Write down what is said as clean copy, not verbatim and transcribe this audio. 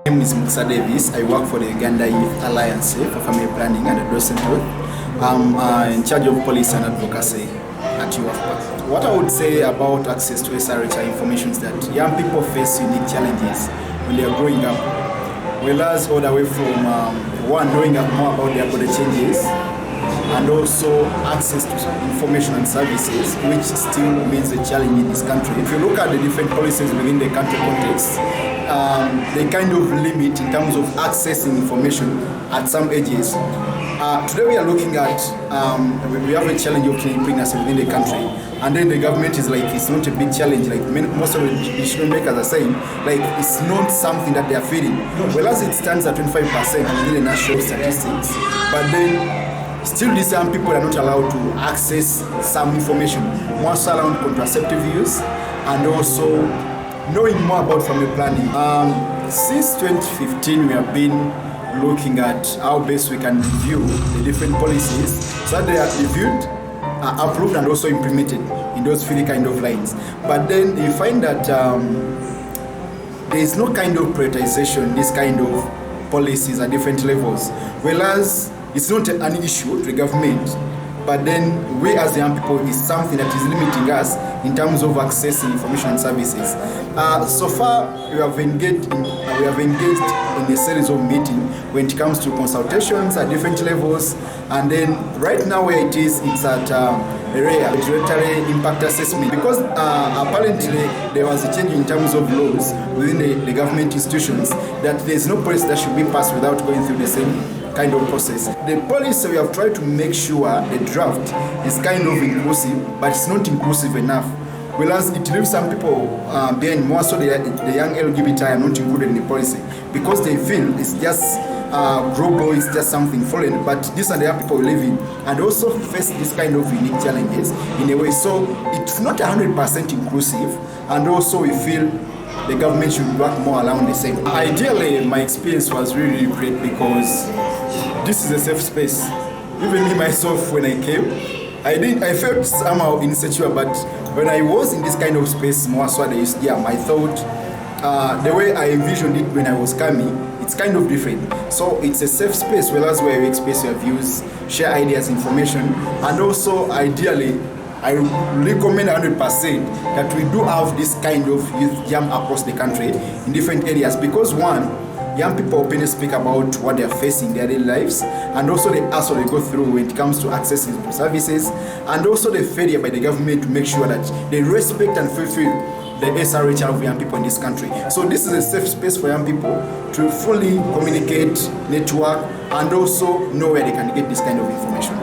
My name is Mukisa. I work for the Uganda Youth Alliance for Family Planning and Adolescent Health. I'm in charge of policy and advocacy at UFPA. What I would say about access to SRHR information is that young people face unique challenges when they are growing up. Whereas all the way from one, knowing more about their body changes, and also access to information and services, which still remains a challenge in this country. If you look at the different policies within the country context, they kind of limit in terms of accessing information at some ages. Today we are looking at, we have a challenge of teen pregnancy within the country, and then the government is like, it's not a big challenge, like most of the decision makers are saying, like it's not something that they are feeling. Whereas it stands at 25% within the national statistics, but then still these young people are not allowed to access some information, more so around contraceptive use, and also knowing more about family planning. Since 2015, we have been looking at how best we can review the different policies so that they are reviewed, approved, and also implemented in those three kind of lines. But then you find that there is no kind of prioritization, this kind of policies at different levels, whereas it's not an issue to the government, but then we as young people is something that is limiting us in terms of accessing information and services. So far, we have engaged in a series of meetings when it comes to consultations at different levels, and then right now where it is, it's at area regulatory impact assessment, because apparently there was a change in terms of laws within the government institutions that there is no policy that should be passed without going through the same kind of process. The policy, we have tried to make sure the draft is kind of inclusive, but it's not inclusive enough. Whereas it leaves some people behind, more so the young LGBT are not included in the policy because they feel it's just global, it's just something foreign. But these are the young people we live in and also face this kind of unique challenges in a way. So it's not 100% inclusive, and also we feel the government should work more around the same. Ideally, my experience was really great because this is a safe space. Even me myself, when I came, I felt somehow insecure, but when I was in this kind of space, more so I thought the way I envisioned it when I was coming, it's kind of different. So it's a safe space, whereas where you express your views, share ideas, information, and also ideally, I recommend 100% that we do have this kind of youth jam across the country in different areas, because one, young people openly speak about what they are facing in their daily lives, and also the hassle they go through when it comes to accessing services, and also the failure by the government to make sure that they respect and fulfill the SRHR of young people in this country. So this is a safe space for young people to fully communicate, network, and also know where they can get this kind of information.